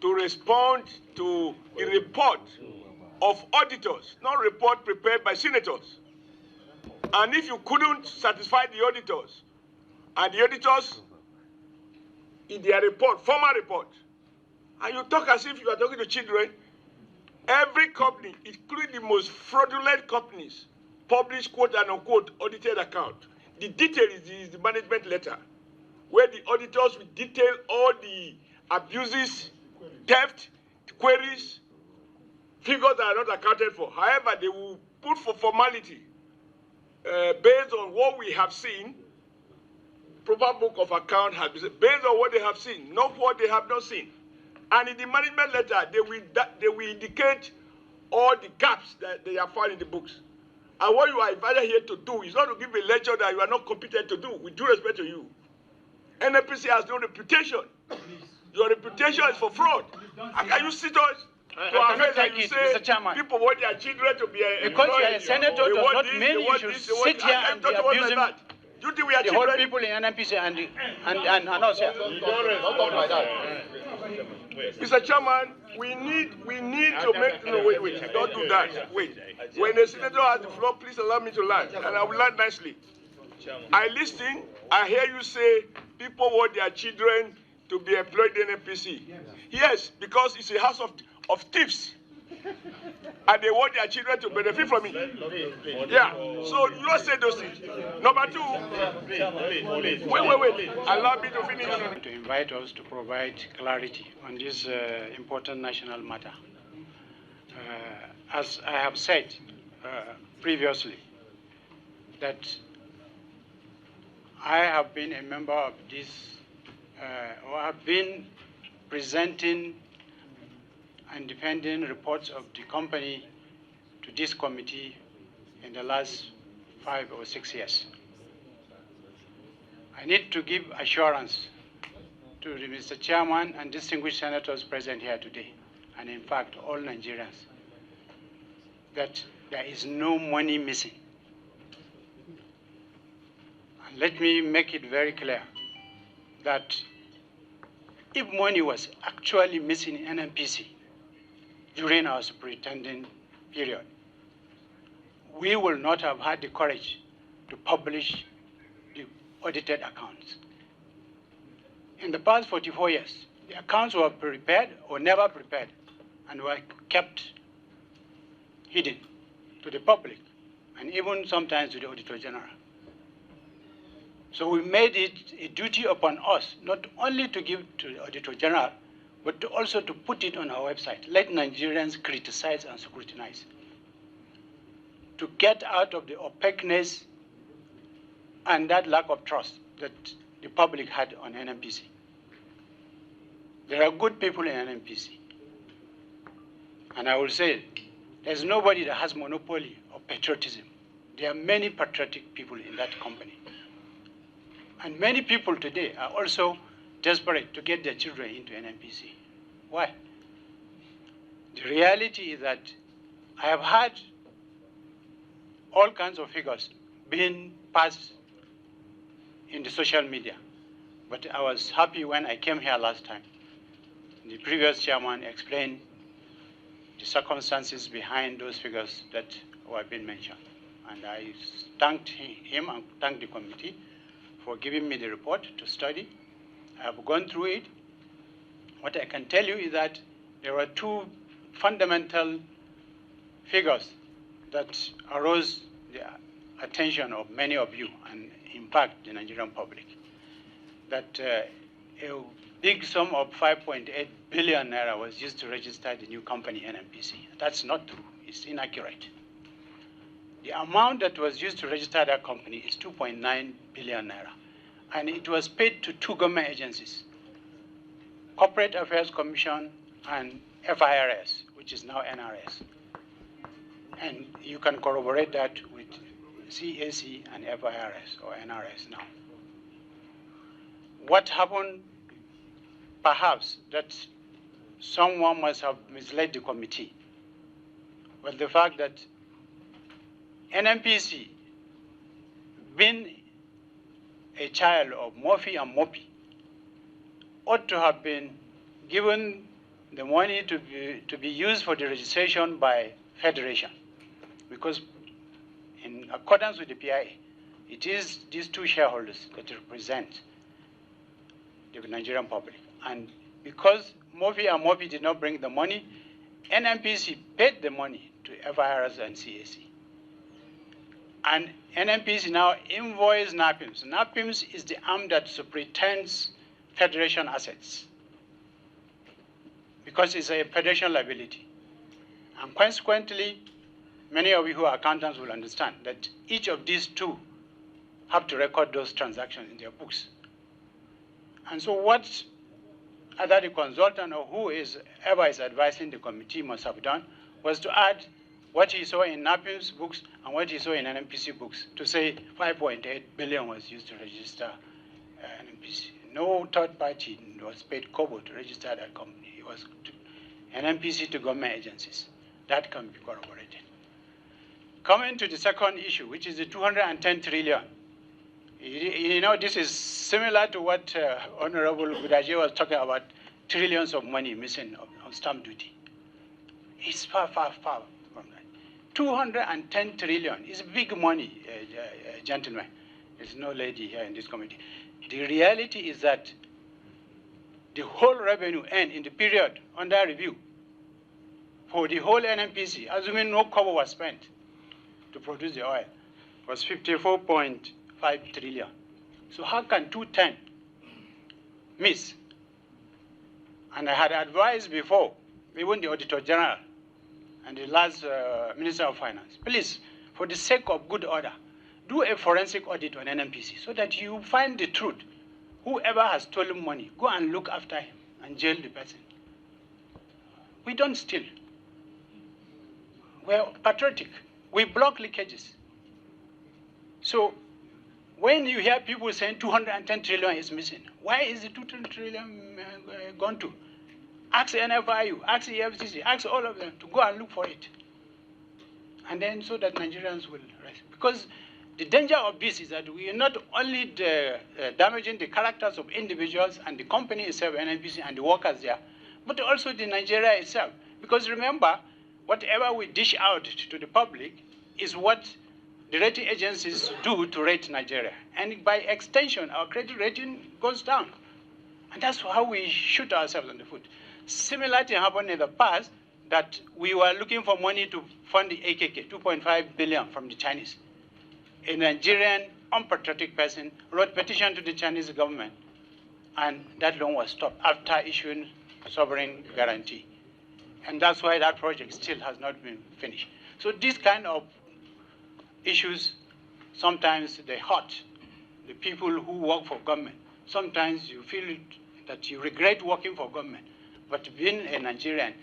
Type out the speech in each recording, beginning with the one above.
to respond to a report of auditors, not report prepared by senators. And if you couldn't satisfy the auditors, and the auditors in their report, formal report, and you talk as if you are talking to children, every company, including the most fraudulent companies, publish quote and unquote audited account. The detail is the management letter, where the auditors will detail all the abuses, theft, queries, figures that are not accounted for. However, they will put for formality, based on what we have seen, proper book of account has been based on what they have seen, not what they have not seen. And in the management letter, they will indicate all the gaps that they have found in the books. And what you are invited here to do is not to give a lecture that you are not competent to do, with due respect to you. NNPC has no reputation. Your reputation is for fraud. How can you sit us to our face and you say people want their children to be because you are a senator does not mean you should sit here and be abusing you think we are the children? whole people in NNPC and us here. Don't talk like that. Mr. Chairman, we need to make wait, don't do that. Wait. When the senator has the floor, please allow me to land, and I will land nicely. I listen, I hear you say people want their children to be employed in NNPC. Yes, because it's a house of thieves. And they want their children to benefit from it. Yeah, so you don't say those things. Number two, wait. Allow me to finish. To invite us to provide clarity on this important national matter. As I have said previously, that I have been a member of this, or have been presenting and defending reports of the company to this committee in the last 5 or 6 years. I need to give assurance to the Mr. Chairman and distinguished senators present here today, and in fact all Nigerians, that there is no money missing. And let me make it very clear that if money was actually missing in NNPC, during our superintending period, we will not have had the courage to publish the audited accounts. In the past 44 years, the accounts were prepared or never prepared and were kept hidden to the public and even sometimes to the Auditor General. So we made it a duty upon us not only to give to the Auditor General, but also to put it on our website. Let Nigerians criticize and scrutinize. To get out of the opaqueness and that lack of trust that the public had on NNPC. There are good people in NNPC. And I will say, there's nobody that has monopoly of patriotism. There are many patriotic people in that company. And many people today are also desperate to get their children into NNPC. Why? The reality is that I have had all kinds of figures being passed in the social media, but I was happy when I came here last time. The previous chairman explained the circumstances behind those figures that were being mentioned. And I thanked him and thanked the committee for giving me the report to study. I have gone through it. What I can tell you is that there were two fundamental figures that arose the attention of many of you, and in fact the Nigerian public, that a big sum of 5.8 billion naira was used to register the new company NNPC. That's not true. It's inaccurate. The amount that was used to register that company is 2.9 billion naira, and it was paid to two government agencies, Corporate Affairs Commission and FIRS, which is now NRS. And you can corroborate that with CAC and FIRS or NRS now. What happened, perhaps, that someone must have misled the committee, was the fact that NNPC, being a child of Murphy and Mopi, ought to have been given the money to be used for the registration by federation, because in accordance with the PIA, it is these two shareholders that represent the Nigerian public. And because Mofi and Mofi did not bring the money, NNPC paid the money to FIRS and CAC. And NNPC now invoice NAPIMS. NAPIMS is the arm that superintends federation assets, because it's a federation liability. And consequently, many of you who are accountants will understand that each of these two have to record those transactions in their books. And so what either the consultant or whoever is advising the committee must have done was to add what he saw in NAPIM's books and what he saw in NNPC books to say 5.8 billion was used to register NNPC. No third party was paid kobo to register that company. It was NNPC to government agencies. That can be corroborated. Coming to the second issue, which is the 210 trillion. You know, this is similar to what Honorable Gudaji was talking about, trillions of money missing on stamp duty. It's far, far, far from that. 210 trillion is big money, gentlemen. There's no lady here in this committee. The reality is that the whole revenue earned in the period under review for the whole NNPC, assuming no kobo was spent to produce the oil, was 54.5 trillion. So how can 210 miss? And I had advised before, even the Auditor General and the last Minister of Finance, please, for the sake of good order, do a forensic audit on NNPC so that you find the truth. Whoever has stolen money, go and look after him and jail the person. We don't steal. We're patriotic. We block leakages. So when you hear people saying 210 trillion is missing, why is the 200 trillion gone to? Ask NFIU, ask the FCC, ask all of them to go and look for it. And then so that Nigerians will rest. Because the danger of this is that we are not only damaging the characters of individuals and the company itself, NNPC, and the workers there, but also the Nigeria itself. Because remember, whatever we dish out to the public is what the rating agencies do to rate Nigeria. And by extension, our credit rating goes down. And that's how we shoot ourselves in the foot. Similar thing happened in the past, that we were looking for money to fund the AKK, 2.5 billion from the Chinese. A Nigerian unpatriotic person wrote petition to the Chinese government, and that loan was stopped after issuing sovereign guarantee. And that's why that project still has not been finished. So these kind of issues, sometimes they hurt the people who work for government. Sometimes you feel that you regret working for government, but being a Nigerian,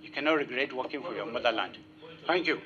you cannot regret working for your motherland. Thank you.